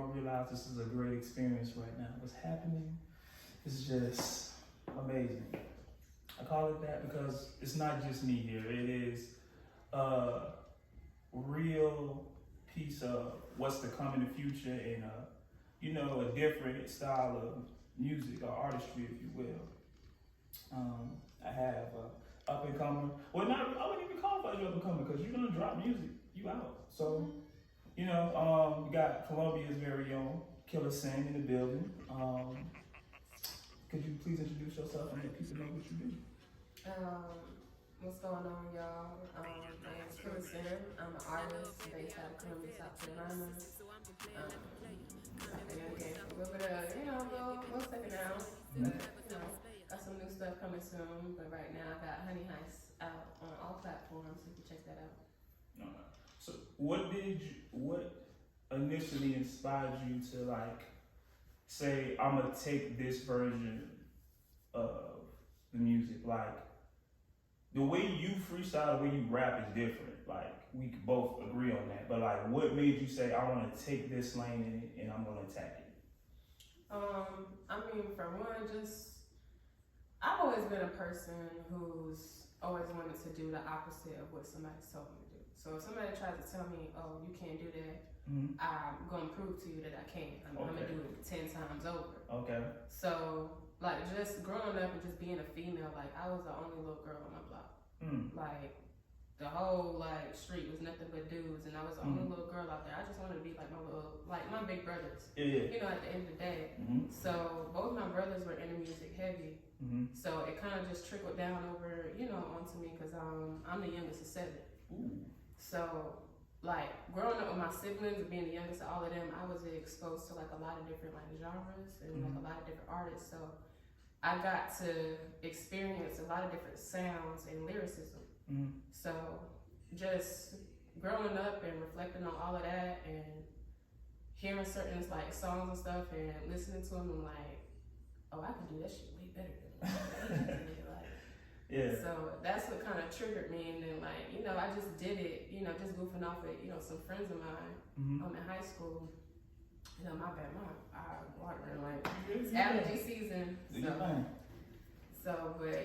don't realize this is a great experience right now. What's happening is just amazing. I call it that because it's not just me here. It is a real piece of what's to come in the future and a different style of music or artistry, if you will. I have up and coming. Well, not I wouldn't even call it up and coming because you're gonna drop music. You out. So, you got Columbia's very own KillahCyn in the building. Could you please introduce yourself and let people know what you do? What's going on, y'all? My name is KillahCyn. I'm an artist based out of Columbia, South Carolina. A little bit of, little second out. Got some new stuff coming soon. But right now, I got Honey Heist out on all platforms, so you can check that out. So, what initially inspired you to say, I'm gonna take this version of the music? Like, the way you freestyle, the way you rap is different. Like, we could both agree on that. But what made you say, I want to take this lane and I'm gonna attack it? For one, I've always been a person who's always wanted to do the opposite of what somebody's told me to do. So if somebody tries to tell me, oh, you can't do that, I'm going to prove to you that I can. I'm going to do it 10 times over. Okay. So, just growing up and just being a female, I was the only little girl on my block. The whole, street was nothing but dudes, and I was the only little girl out there. I just wanted to be my big brothers. Yeah. At the end of the day. So, both my brothers were into music heavy. So, it kind of just trickled down over, onto me, because I'm the youngest of 7. Ooh. So, growing up with my siblings and being the youngest of all of them, I was exposed to a lot of different genres and a lot of different artists. So I got to experience a lot of different sounds and lyricism. So just growing up and reflecting on all of that and hearing certain songs and stuff and listening to them, I'm like, oh, I can do that shit way better than yeah. So that's what kind of triggered me, and then I just did it, just goofing off with some friends of mine in high school. My bad, my water it's allergy season. But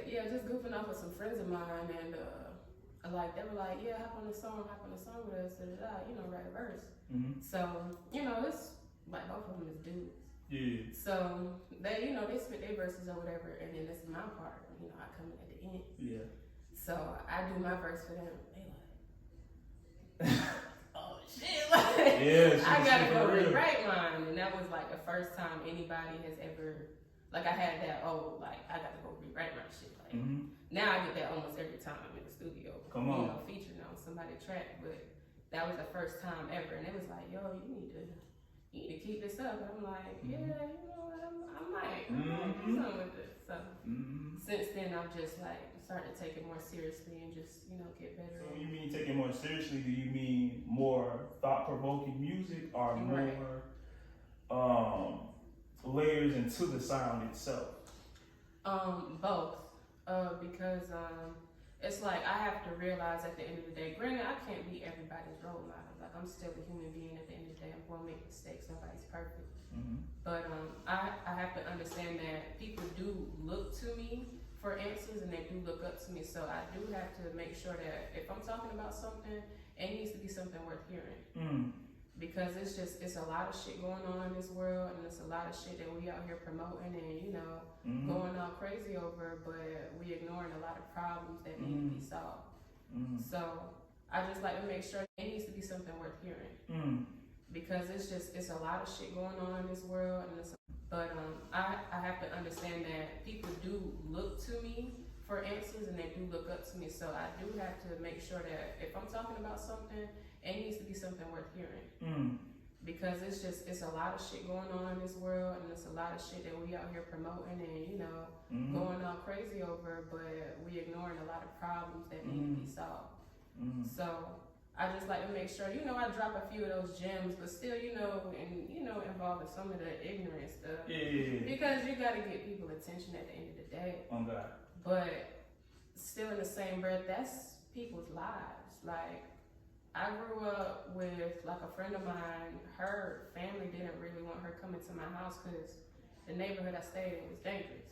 just goofing off with some friends of mine, and they were like, yeah, hop on the song with us, write a verse. So it's both of them is dudes. Yeah. So they spit their verses or whatever, and then this is my part. I come in at the end. Yeah. So I do my verse for them. They oh shit! I gotta go rewrite mine, and that was the first time anybody has ever I had that. I gotta go rewrite my shit. Now I get that almost every time I'm in the studio. Come on. Featuring on somebody's track, but that was the first time ever, and it was yo, you need to keep this up. And I'm like, yeah, I might do something with this. So since then, I've just started to take it more seriously and just get better. So when you mean take it more seriously, do you mean more thought-provoking music or more layers into the sound itself? Both. Because it's I have to realize at the end of the day, granted, I can't be everybody's role model. I'm still a human being at the end of the day. I'm going to make mistakes. Nobody's perfect. But I have to understand that people do look to me for answers, and they do look up to me. So I do have to make sure that if I'm talking about something, it needs to be something worth hearing. Because it's a lot of shit going on in this world, and it's a lot of shit that we out here promoting and going all crazy over, but we ignoring a lot of problems that need to be solved. So I just like to make sure it needs to be something worth hearing. Because it's a lot of shit going on in this world, and but I have to understand that people do look to me for answers, and they do look up to me. So I do have to make sure that if I'm talking about something, it needs to be something worth hearing. Because it's a lot of shit going on in this world, and it's a lot of shit that we out here promoting and going all crazy over, but we ignoring a lot of problems that need to be solved. So I just like to make sure, I drop a few of those gems, but still, involving some of the ignorant stuff. Yeah. Because you got to get people attention at the end of the day. Oh God. But still in the same breath, that's people's lives. I grew up with like a friend of mine. Her family didn't really want her coming to my house because the neighborhood I stayed in was dangerous.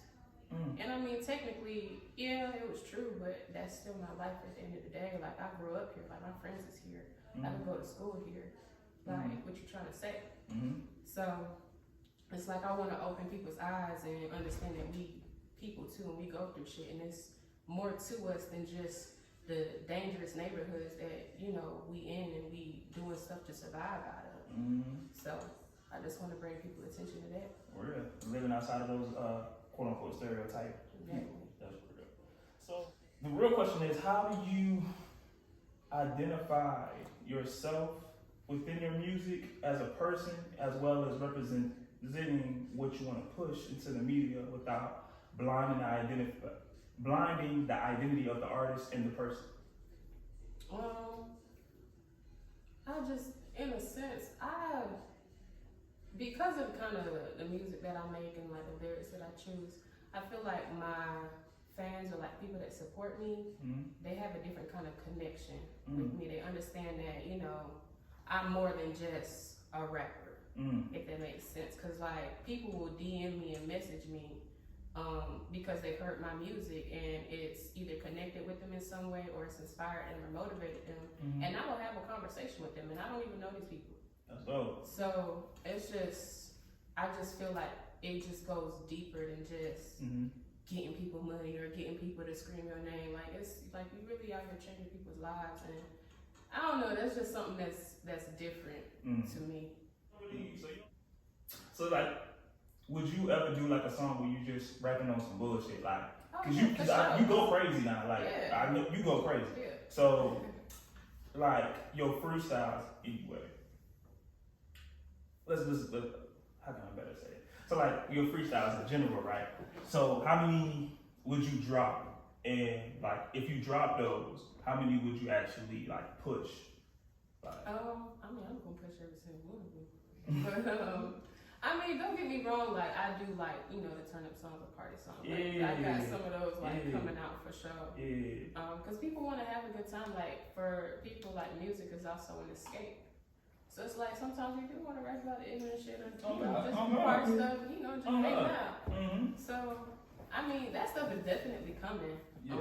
And I mean, technically, yeah, it was true, but that's still my life at the end of the day. Like, I grew up here, like, my friends is here. I can go to school here. Like, what you trying to say? So, it's like I want to open people's eyes and understand that we people too, and we go through shit, and it's more to us than just the dangerous neighborhoods that, you know, we in and we doing stuff to survive out of. So, I just want to bring people attention to that. Real. Living outside of those quote unquote stereotype. Exactly. That's real. So the real question is, how do you identify yourself within your music as a person, as well as representing what you want to push into the media without blinding the identity of the artist and the person? I just, in a sense, because of kind of the music that I make and like the lyrics that I choose, I feel like my fans or like people that support me, they have a different kind of connection with me. They understand that, you know, I'm more than just a rapper, if that makes sense. Cause like people will DM me and message me because they've heard my music and it's either connected with them in some way or it's inspired them or motivated them. And I will have a conversation with them and I don't even know these people. That's dope. So it's just, I just feel like it just goes deeper than just getting people money or getting people to scream your name. Like it's like you really out here changing people's lives, and I don't know. That's just something that's different to me. So like, would you ever do like a song where you just rapping on some bullshit, like? Cause you go crazy now, like I know you go crazy. Yeah. So like your freestyles anyway. Let's how can I better say it? So like your freestyles in general, right? So how many would you drop? And like if you drop those, how many would you actually like push? Like, I mean, I'm gonna push every single one of them. But I mean, don't get me wrong. Like I do, like, you know, the turn up songs or party songs. Like, I got some of those like coming out for sure. Because people want to have a good time. Like for people, like music is also an escape. So it's like sometimes you do want to rap about the ignorant shit or just part stuff, you know, just make it out. So I mean, that stuff is definitely coming. So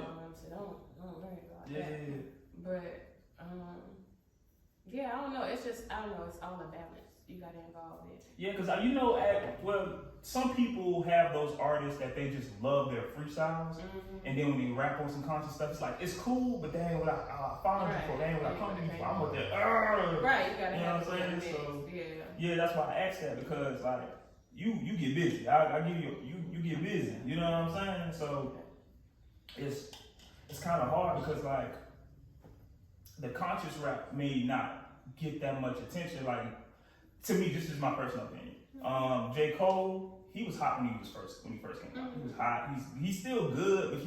don't worry about that. But yeah, I don't know. It's just, I don't know. It's all a balance. You got to involve it. Yeah, because you know, some people have those artists that they just love their freestyles, and then when they rap on some conscious stuff, it's like it's cool, but they ain't what I found you for. They ain't what I come to you for. I'm with that. Right, you gotta have what I'm saying. So yeah, that's why I asked that, because like you get busy. I give you get busy. You know what I'm saying? So it's kind of hard because like the conscious rap may not get that much attention. Like to me, this is my personal opinion. J. Cole, he was hot when he first came out. He was hot. He's still good, but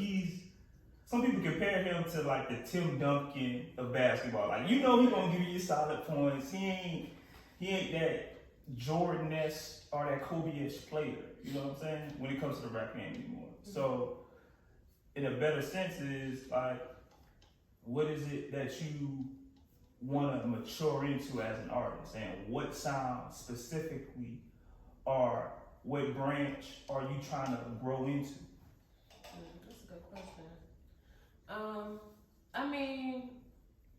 some people compare him to like the Tim Duncan of basketball. Like, you know, he gonna give you solid points. He ain't that Jordan-esque or that Kobe-ish player. You know what I'm saying? When it comes to the rap game anymore. So, in a better sense, is like, what is it that you want to mature into as an artist, and what sound specifically, or what branch are you trying to grow into? That's a good question. I mean,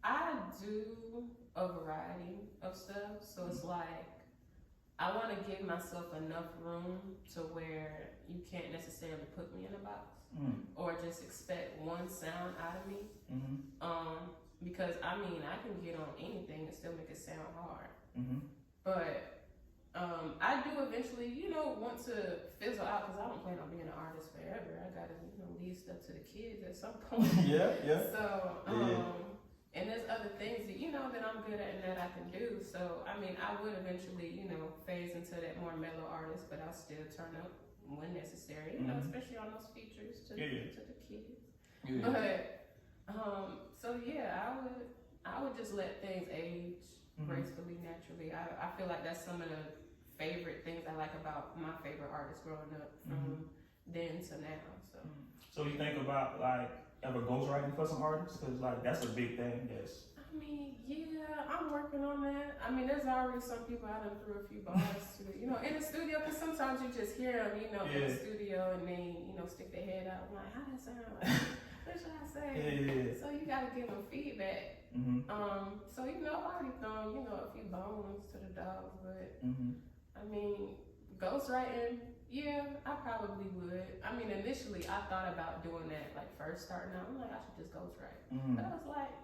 I do a variety of stuff, so it's like I want to give myself enough room to where you can't necessarily put me in a box or just expect one sound out of me. Because I mean, I can get on anything and still make it sound hard. But I do eventually, you know, want to fizzle out, because I don't plan on being an artist forever. I gotta, you know, leave stuff to the kids at some point. So, and there's other things that, you know, that I'm good at and that I can do. So, I mean, I would eventually, you know, phase into that more mellow artist, but I'll still turn up when necessary, you know, especially on those features to the kids. But, so yeah, I would just let things age gracefully, naturally. I feel like that's some of the favorite things I like about my favorite artists growing up from then to now. So you think about like ever ghostwriting for some artists? Because like that's a big thing. Yes. I mean, yeah, I'm working on that. I mean, there's already some people I done threw a few bars to, you know, in the studio, because sometimes you just hear them, you know, in the studio, and they, you know, stick their head out. I'm like, how that sound? Like, what should I say? Yeah. So you gotta give them feedback. So, you know, I've already thrown, you know, a few bones to the dogs, but, I mean, ghostwriting, yeah, I probably would. I mean, initially, I thought about doing that, like, first starting out. I'm like, I should just ghostwrite. But I was like,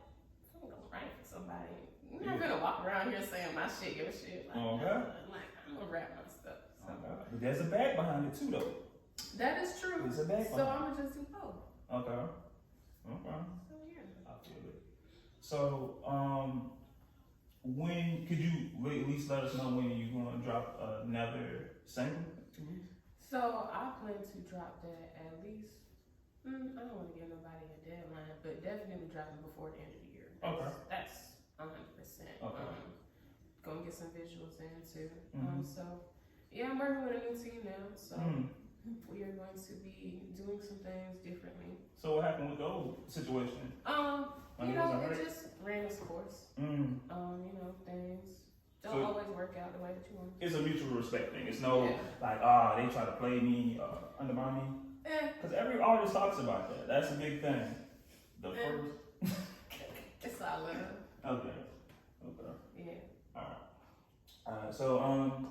I'm gonna write for somebody. I'm not gonna walk around here saying my shit, your shit. Like, like I'm gonna rap my stuff. So. But there's a bag behind it too, though. That is true. There's a bag so I'm gonna just do both. Okay. So yeah. I feel it. So, when could you at least let us know when you're gonna drop another single? So I plan to drop that at least. I don't want to give nobody a deadline, but definitely dropping before the end of the year. That's 100%. Gonna get some visuals in too. So yeah, I'm working with a new team now. So we are going to be doing some things differently. So what happened with the old situation? You know, it just ran its course. You know, things don't always work out the way that you want. It's a mutual respect thing. It's no like, they try to play me, undermine me. Because every artist talks about that. That's a big thing. The first. It's all love. Okay. Yeah. Alright. So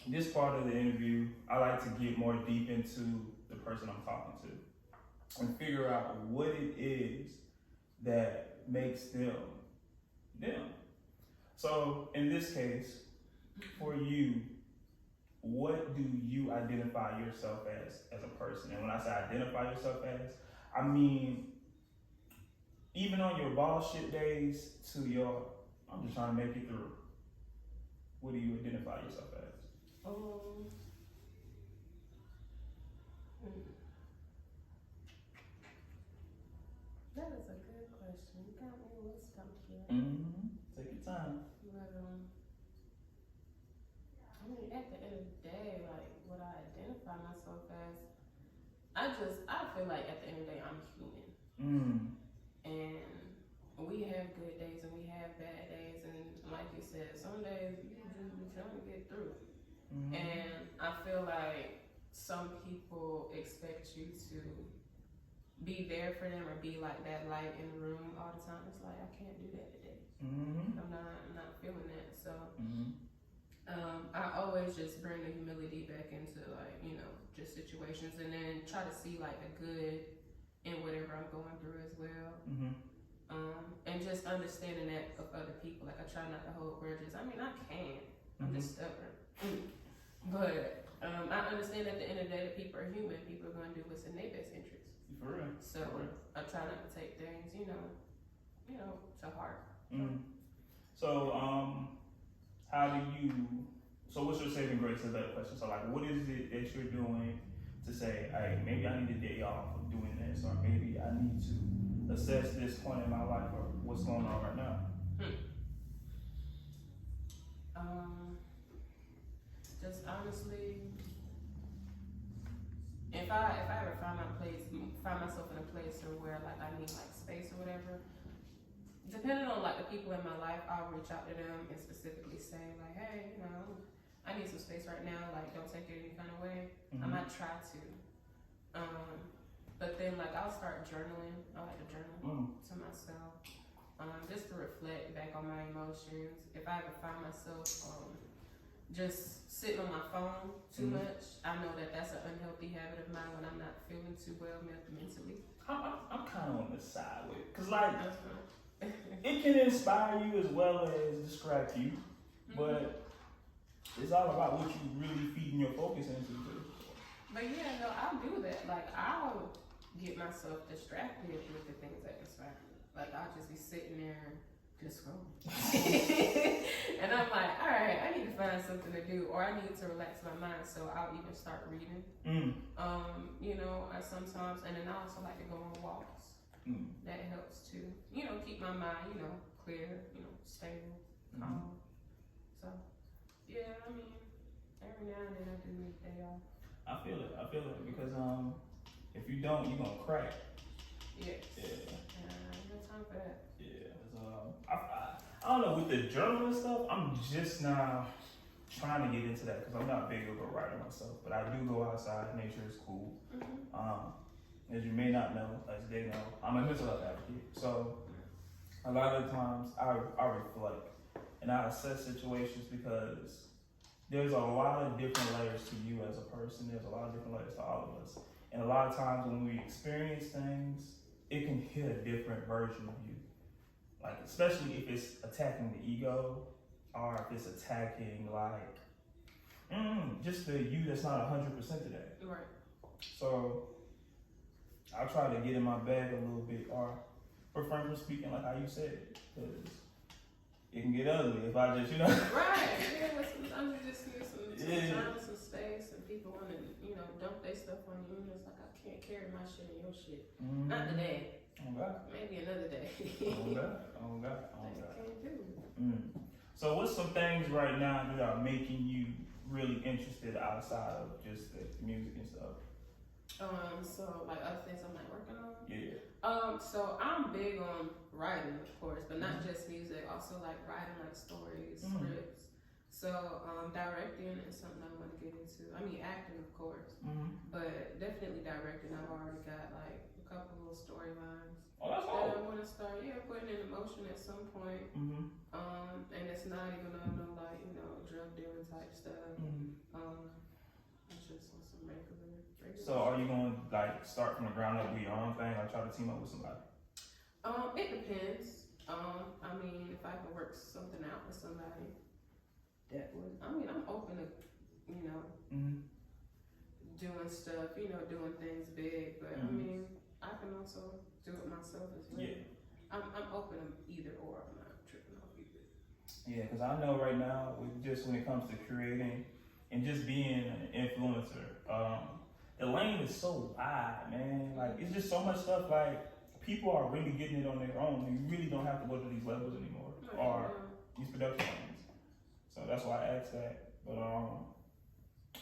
this part of the interview, I like to get more deep into the person I'm talking to and figure out what it is that makes them them. So in this case, for you, what do you identify yourself as a person? And when I say identify yourself as, I mean, even on your bullshit days to your, I'm just trying to make it through. What do you identify yourself as? That is a good question. You got me a little stumped here. Take your time. But I mean, at the end of the day, like what I identify myself as, I feel like at the end of the day, I'm human. And we have good days and we have bad days, and like you said, some days you just be trying to get through. And I feel like some people expect you to be there for them or be like that light in the room all the time. It's like, I can't do that today. I'm not feeling that. So I always just bring the humility back into, like, you know, just situations, and then try to see like the good in whatever I'm going through as well. And just understanding that of other people. Like, I try not to hold grudges. I mean, I can. I'm just stubborn. But I understand at the end of the day that people are human. People are going to do what's in their best interest. For real. So I try not to take things, you know, to heart. So how do you? So what's your saving grace? Is that question? So like, what is it that you're doing to say, hey, maybe I need a day off of doing this, or maybe I need to assess this point in my life, or what's going on right now? Just honestly, if I ever find myself in a place where like I need like space or whatever, depending on like the people in my life, I'll reach out to them and specifically say like, hey, you know, I need some space right now. Like, don't take it any kind of way. I might try to. But then like I'll start journaling. I like to journal to myself, just to reflect back on my emotions. If I ever find myself just sitting on my phone too much, I know that that's an unhealthy habit of mine when I'm not feeling too well mentally. I'm kind of on the side with it, cause like it can inspire you as well as distract you, but it's all about what you really feeding your focus into. But yeah, no, I'll do that. Like, I'll get myself distracted with the things that inspire me. Like, I'll just be sitting there just scrolling. And I'm like, all right, I need to find something to do, or I need to relax my mind, so I'll even start reading. You know, sometimes, and then I also like to go on walks. That helps to, you know, keep my mind, you know, clear, you know, stable, calm. So, yeah, I mean, every now and then I do need a day off. I feel it because if you don't, you're gonna crack. Yes. Yeah. have time for that. Yeah, I don't know, with the journal and stuff, I'm just now trying to get into that because I'm not big of a writer myself, but I do go outside. Nature is cool. As you may not know, as they know, I'm a mental health advocate. So a lot of the times I reflect and I assess situations because there's a lot of different layers to you as a person. There's a lot of different layers to all of us. And a lot of times when we experience things, it can hit a different version of you. Like, especially if it's attacking the ego or if it's attacking like just the you that's not 100% today. Right. So I'll try to get in my bag a little bit, or refrain from speaking like how you said, because it can get ugly if I just, Right. Yeah, I'm just here some time, some space, and people want to, dump their stuff on you. And it's like, I can't carry my shit and your shit. Not today. Oh God. Maybe another day. Oh God. Can't do. So what's some things right now that are making you really interested outside of just the music and stuff? So like other things I'm like working on? Yeah. So I'm big on writing, of course, but not just music, also like writing like stories, scripts. So directing is something I want to get into. I mean acting, of course, but definitely directing. I've already got like a couple little storylines that's that I want to start putting in motion at some point. And it's not even on no like, drug dealing type stuff. It's just on some regular. So are you going to like start from the ground up with your own thing, or try to team up with somebody? It depends. I mean, if I can work something out with somebody, that would. I mean, I'm open to, doing stuff, doing things big. But I mean, I can also do it myself as well. Yeah. I'm open to either or. I'm not tripping off either. Yeah, because I know right now, with just when it comes to creating and just being an influencer, the lane is so wide, man. Like, it's just so much stuff. Like, people are really getting it on their own. You really don't have to go to these levels anymore, or these production lanes. So that's why I asked that. But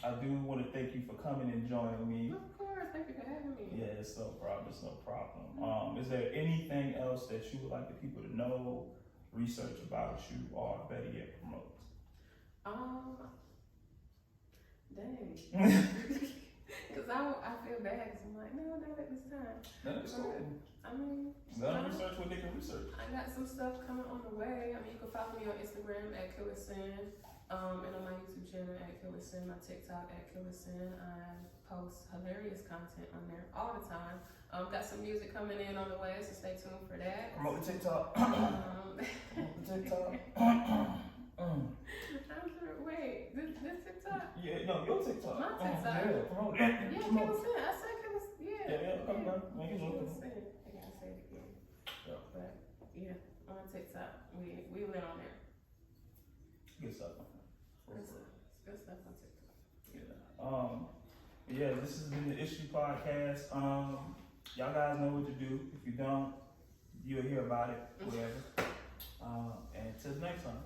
I do want to thank you for coming and joining me. Of course, thank you for having me. Yeah, it's no problem. Is there anything else that you would like the people to know, research about you, or better yet, promote? Dang. Because I feel bad because I'm like, no, not at this time. That's cool. I mean, let them research what they can research. I got some stuff coming on the way. I mean, you can follow me on Instagram at KillahCyn, and on my YouTube channel at KillahCyn, my TikTok at KillahCyn. I post hilarious content on there all the time. Got some music coming in on the way, so stay tuned for that. Promote the TikTok. Wait, this TikTok? Yeah, no, your TikTok. My TikTok. Yeah, promote it. Yeah, KillahCyn. I said KillahCyn. Yeah, come on. Make it look. KillahCyn. I gotta say it again. Yeah. But yeah, on TikTok, we lit on there. Good stuff. Good stuff on TikTok. Yeah. This has been the Issue Podcast. Y'all guys know what to do. If you don't, you'll hear about it. Whatever. And until next time.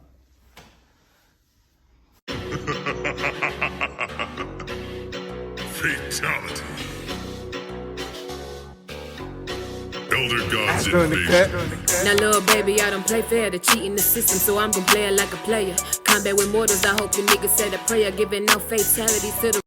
Fatality. Elder Gods Invasion. Now little baby, I don't play fair to cheat in the system, so I'm gon' play it like a player. Combat with mortals, I hope you niggas said a prayer, giving out fatalities to the